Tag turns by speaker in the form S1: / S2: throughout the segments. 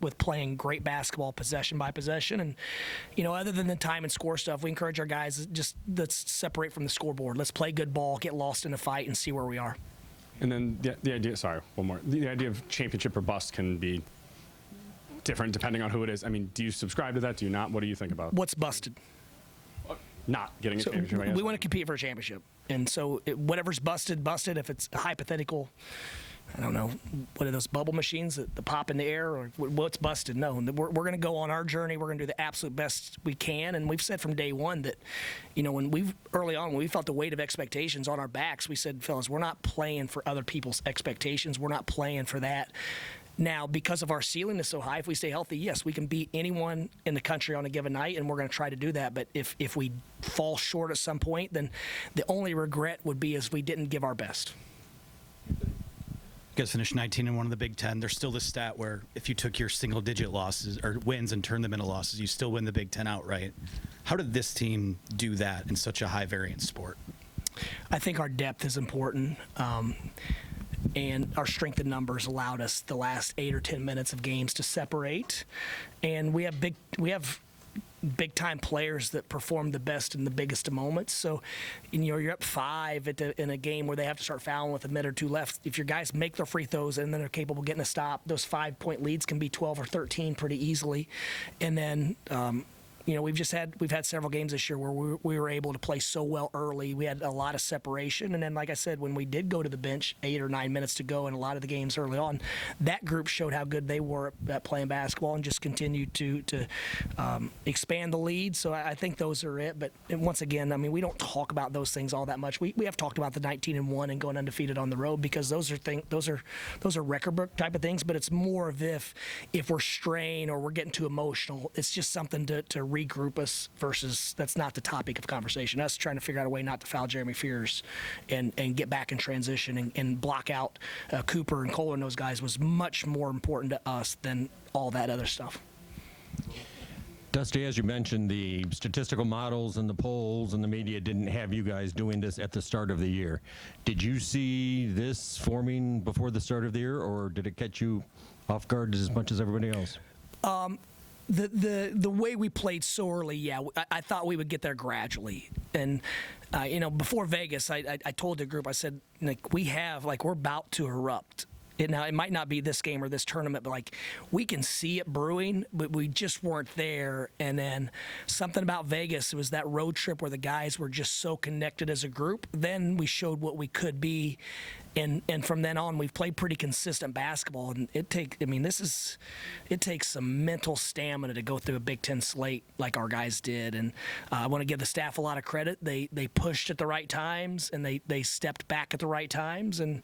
S1: with playing great basketball possession by possession. And, other than the time and score stuff, we encourage our guys, just let's separate from the scoreboard. Let's play good ball, get lost in a fight, and see where we are.
S2: And then the idea, sorry, one more. The idea of championship or bust can be different depending on who it is. I mean, do you subscribe to that? Do you not? What do you think about
S1: What's busted?
S2: Not getting a championship, I guess.
S1: We want to compete for a championship. And so whatever's busted. If it's a hypothetical, I don't know, what are those bubble machines that pop in the air, or what's busted? No, we're going to go on our journey. We're going to do the absolute best we can. And we've said from day one that, when we felt the weight of expectations on our backs, we said, fellas, we're not playing for other people's expectations. We're not playing for that. Now, because of our ceiling is so high, if we stay healthy, yes, we can beat anyone in the country on a given night, and we're going to try to do that. But if we fall short at some point, then the only regret would be is we didn't give our best.
S3: You guys finished 19 and 1 in the Big Ten. There's still this stat where if you took your single-digit losses or wins and turned them into losses, you still win the Big Ten outright. How did this team do that in such a high-variance sport?
S1: I think our depth is important. And our strength in numbers allowed us the last 8 or 10 minutes of games to separate. And we have big-time players that perform the best in the biggest of moments. So, you're up 5 in a game where they have to start fouling with a minute or 2 left. If your guys make their free throws and then they're capable of getting a stop, those 5-point leads can be 12 or 13 pretty easily. And then, we've had several games this year where we were able to play so well early. We had a lot of separation, and then, like I said, when we did go to the bench 8 or 9 minutes to go in a lot of the games early on, that group showed how good they were at playing basketball and just continued to expand the lead. So I think those are it. But once again, we don't talk about those things all that much. We have talked about the 19 and 1 and going undefeated on the road because those are record book type of things. But it's more of if we're strained or we're getting too emotional, it's just something to regroup us versus that's not the topic of conversation. Us trying to figure out a way not to foul Jeremy Fears and get back in transition and block out Cooper and Kohler and those guys was much more important to us than all that other stuff.
S4: Dusty, as you mentioned, the statistical models and the polls and the media didn't have you guys doing this at the start of the year. Did you see this forming before the start of the year, or did it catch you off guard as much as everybody else?
S1: The way we played so early, yeah, I thought we would get there gradually. And, before Vegas, I told the group, I said, we're about to erupt. Now, it might not be this game or this tournament, but we can see it brewing, but we just weren't there. And then something about Vegas, it was that road trip where the guys were just so connected as a group. Then we showed what we could be. And from then on, we've played pretty consistent basketball. And it takes some mental stamina to go through a Big Ten slate like our guys did. And I want to give the staff a lot of credit. They pushed at the right times, and they stepped back at the right times. And,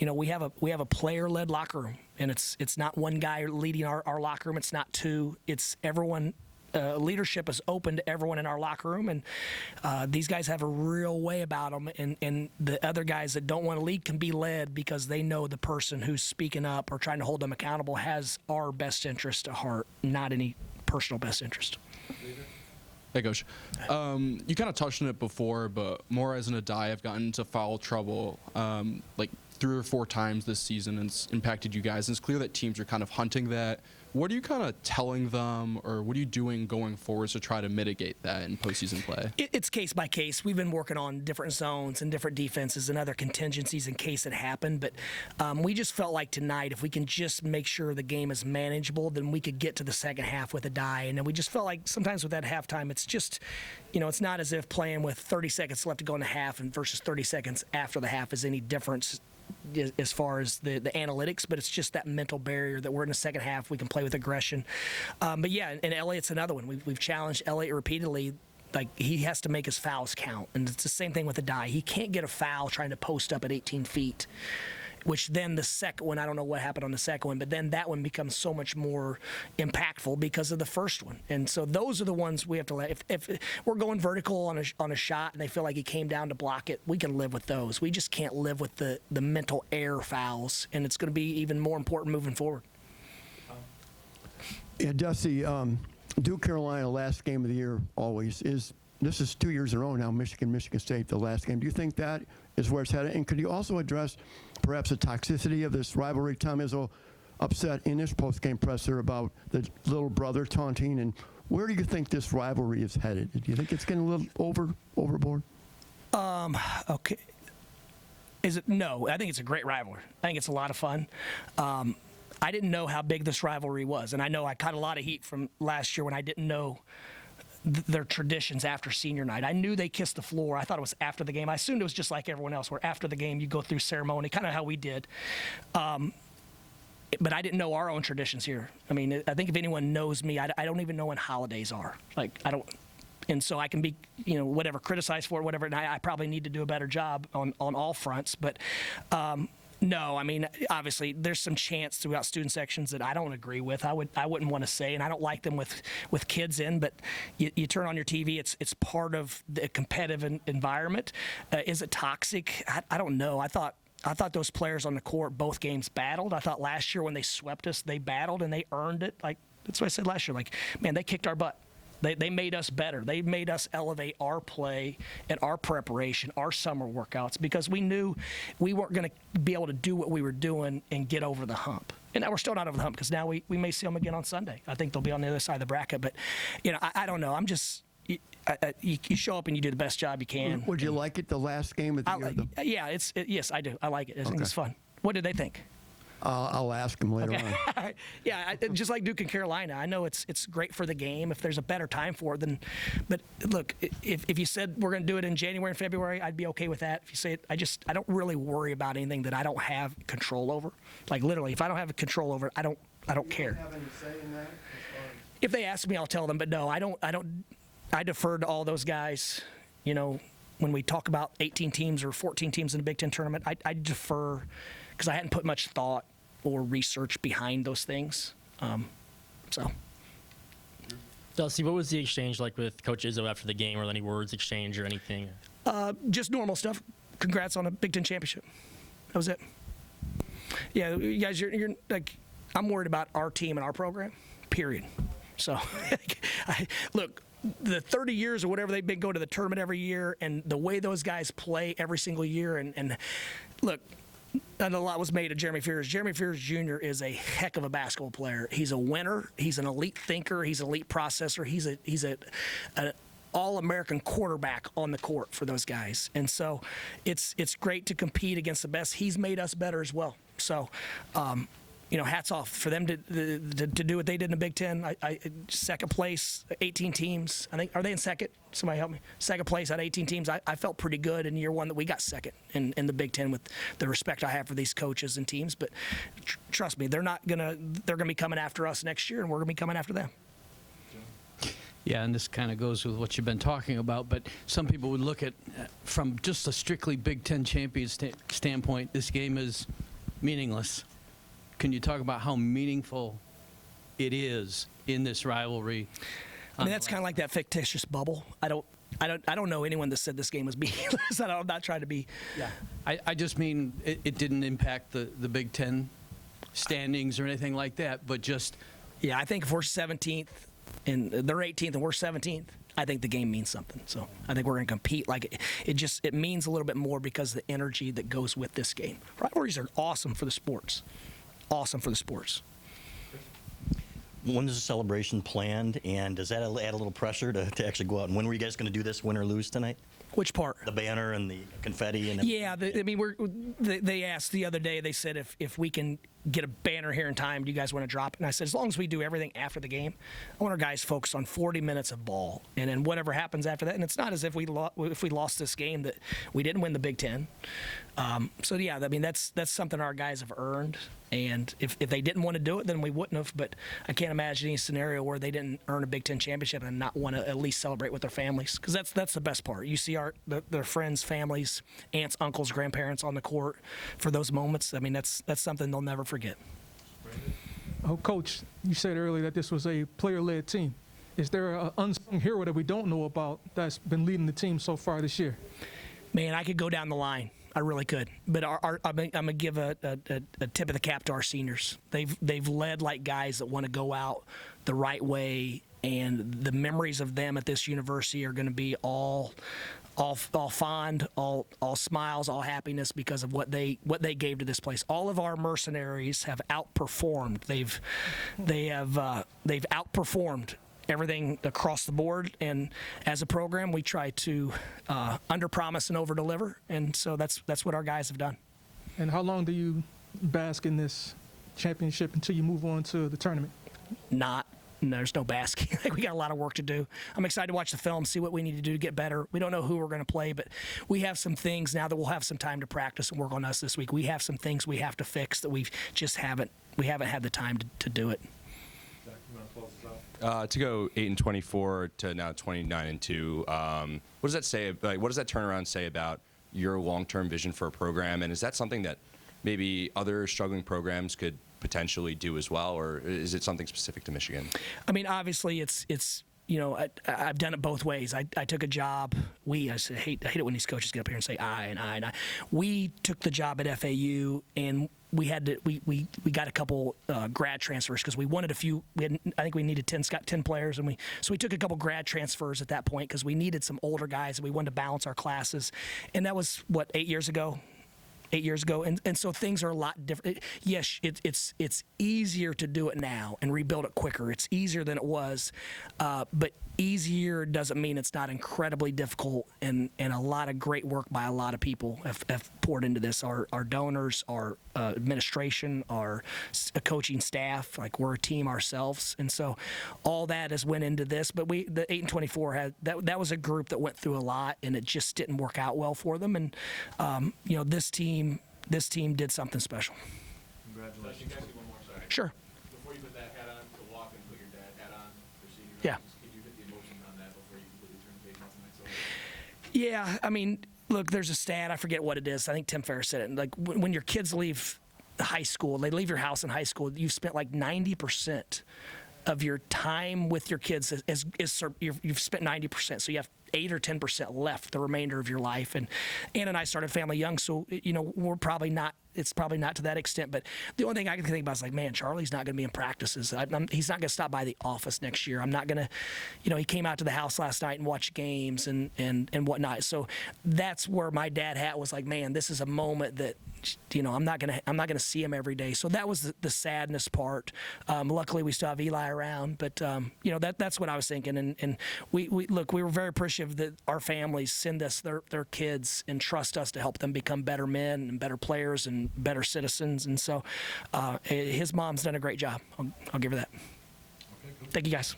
S1: we have a player-led locker room. And it's not one guy leading our locker room. It's not two. It's everyone. Leadership is open to everyone in our locker room, and these guys have a real way about them, and the other guys that don't want to lead can be led because they know the person who's speaking up or trying to hold them accountable has our best interest at heart, not any personal best interest.
S5: Hey, Coach. You kind of touched on it before, but Moraz and Addae have gotten into foul trouble 3 or 4 times this season, and it's impacted you guys. And it's clear that teams are kind of hunting that. What are you kind of telling them, or what are you doing going forward to try to mitigate that in postseason play?
S1: It's case by case. We've been working on different zones and different defenses and other contingencies in case it happened. But we just felt like tonight, if we can just make sure the game is manageable, then we could get to the second half with Addae. And then we just felt like sometimes with that halftime, it's just, it's not as if playing with 30 seconds left to go in the half and versus 30 seconds after the half is any difference as far as the analytics, but it's just that mental barrier that we're in the second half. We can play with aggression. But yeah, and Elliott's another one. We've challenged Elliott repeatedly. He has to make his fouls count. And it's the same thing with Addae. He can't get a foul trying to post up at 18 feet. Which then the second one, I don't know what happened on the second one, but then that one becomes so much more impactful because of the first one. And so those are the ones we have to let. If we're going vertical on a shot and they feel like he came down to block it, we can live with those. We just can't live with the mental air fouls, and it's going to be even more important moving forward.
S6: Yeah, Dusty, Duke Carolina, last game of the year always is. This is 2 years in a row now, Michigan State, the last game. Do you think that is where it's headed? And could you also address perhaps the toxicity of this rivalry? Tom Izzo upset in his post-game presser about the little brother taunting. And where do you think this rivalry is headed? Do you think it's getting a little overboard?
S1: Okay. Is it? No, I think it's a great rivalry. I think it's a lot of fun. I didn't know how big this rivalry was, and I know I caught a lot of heat from last year when I didn't know their traditions after senior night. I knew they kissed the floor. I thought it was after the game. I assumed it was just like everyone else, where after the game you go through ceremony, kind of how we did. But I didn't know our own traditions here. I mean, I think if anyone knows me, I don't even know when holidays are. Like, I don't. And so I can be, whatever, criticized for it, whatever, and I probably need to do a better job on all fronts. But no, I mean, obviously, there's some chants throughout student sections that I don't agree with. I wouldn't want to say, and I don't like them with kids in. But you turn on your TV, it's part of the competitive environment. Is it toxic? I don't know. I thought those players on the court, both games, battled. I thought last year when they swept us, they battled and they earned it. Like, that's what I said last year. Like, man, they kicked our butt. They made us better. They made us elevate our play and our preparation, our summer workouts, because we knew we weren't going to be able to do what we were doing and get over the hump. And now we're still not over the hump, because now we may see them again on Sunday. I think they'll be on the other side of the bracket. But, I don't know. I'm just you show up and you do the best job you can.
S6: Would you like it the last game of the year?
S1: Yeah, yes, I do. I like it. I think it's fun. What did they think?
S6: I'll ask him later on.
S1: Yeah, just like Duke and Carolina, I know it's great for the game if there's a better time for it. Then, but look, if you said we're going to do it in January and February, I'd be okay with that. If you say it, I don't really worry about anything that I don't have control over. Like, literally, if I don't have control over it, I don't care.
S6: Have any say in that?
S1: If they ask me, I'll tell them. But no, I don't. I defer to all those guys. When we talk about 18 teams or 14 teams in the Big Ten tournament, I defer, because I hadn't put much thought or research behind those things.
S7: Dusty, what was the exchange like with Coach Izzo after the game, or any words exchanged or anything?
S1: Just normal stuff. Congrats on a Big Ten championship. That was it. Yeah, you guys, you're like, I'm worried about our team and our program, period. So, look, the 30 years or whatever they've been going to the tournament every year, and the way those guys play every single year, and look, and a lot was made of Jeremy Fears. Jeremy Fears Jr. is a heck of a basketball player. He's a winner. He's an elite thinker. He's an elite processor. He's an all-American quarterback on the court for those guys. And so it's great to compete against the best. He's made us better as well. So, hats off for them to do what they did in the Big Ten. I second place, 18 teams. I think, are they in second? Somebody help me. Second place out of 18 teams. I felt pretty good in year one that we got second in the Big Ten, with the respect I have for these coaches and teams. But trust me, they're gonna be coming after us next year, and we're gonna be coming after them.
S8: Yeah, and this kind of goes with what you've been talking about, but some people would look at, from just a strictly Big Ten champion standpoint, this game is meaningless. Can you talk about how meaningful it is in this rivalry?
S1: I mean, that's kind of like that fictitious bubble. I don't know anyone that said this game was meaningless. I'm not trying to be.
S8: Yeah, I just mean it didn't impact the Big Ten standings or anything like that, but just.
S1: Yeah, I think if we're 17th and they're 18th and we're 17th, I think the game means something. So I think we're going to compete. Like, it means a little bit more because of the energy that goes with this game. Rivalries are awesome for the sports. Awesome for the sports.
S9: When is the celebration planned, and does that add a little pressure to actually go out? And when were you guys going to do this, win or lose tonight?
S1: Which part?
S9: The banner and the confetti and
S1: yeah. They asked the other day. They said if we can get a banner here in time, do you guys want to drop it? And I said, as long as we do everything after the game, I want our guys focused on 40 minutes of ball, and then whatever happens after that. And it's not as if we lost this game that we didn't win the Big Ten. So yeah, I mean that's something our guys have earned. And if they didn't want to do it, then we wouldn't have. But I can't imagine any scenario where they didn't earn a Big Ten championship and not want to at least celebrate with their families, because that's the best part. You see their friends, families, aunts, uncles, grandparents on the court for those moments. I mean, that's something they'll never forget.
S10: Oh, Coach, you said earlier that this was a player-led team. Is there an unsung hero that we don't know about that's been leading the team so far this year?
S1: Man, I could go down the line. I really could. But I'm gonna give a tip of the cap to our seniors. They've led like guys that want to go out the right way, and the memories of them at this university are going to be all fond, all smiles, all happiness because of what they gave to this place. All of our mercenaries have outperformed. They've outperformed everything across the board, and as a program we try to underpromise and overdeliver, and so that's what our guys have done.
S10: And how long do you bask in this championship until you move on to the tournament?
S1: There's no basking. We got a lot of work to do. I'm excited to watch the film, see what we need to do to get better. We don't know who we're going to play, but we have some things now that we'll have some time to practice and work on us this week. We have some things we have to fix that we haven't had the time to do it.
S11: To go 8-24 to now 29-2, what does that say? Like, what does that turnaround say about your long-term vision for a program? And is that something that maybe other struggling programs could potentially do as well, or is it something specific to Michigan?
S1: I mean, obviously, it's I've done it both ways. I took a job. I hate it when these coaches get up here and say I and I. We took the job at FAU, and we had to we got a couple grad transfers because we wanted a few. I think we needed 10 players, and we took a couple grad transfers at that point because we needed some older guys and we wanted to balance our classes. And that was 8 years ago. 8 years ago, and so things are a lot different. Yes, it's easier to do it now and rebuild it quicker. It's easier than it was, but easier doesn't mean it's not incredibly difficult, and a lot of great work by a lot of people have poured into this. Our donors, our administration, our coaching staff, like we're a team ourselves, and so all that has went into this. But the 8-24 had that was a group that went through a lot, and it just didn't work out well for them. And this team did something special.
S2: Congratulations. Can I ask you one more? Sorry.
S1: Sure.
S2: Before you put that hat on, to walk and put your dad hat on for senior
S1: Yeah.
S2: night, can you hit the emotions on that before you completely turn the page on tonight's over?
S1: Yeah, I mean, look, there's a stat. I forget what it is. I think Tim Ferriss said it. Like when your kids leave high school, they leave your house in high school, you've spent like 90% of your time with your kids you've spent 90%. So you have 8 or 10% left the remainder of your life. And Ann and I started family young, so we're probably not. It's probably not to that extent, but the only thing I can think about is like, man, Charlie's not going to be in practices. He's not going to stop by the office next year. I'm not going to, he came out to the house last night and watched games and whatnot. So that's where my dad hat was like, man, this is a moment that, I'm not going to see him every day. So that was the sadness part. Luckily, we still have Eli around, but that's what I was thinking. And we were very appreciative that our families send us their kids and trust us to help them become better men and better players and better citizens. And so his mom's done a great job. I'll give her that. Thank you, guys.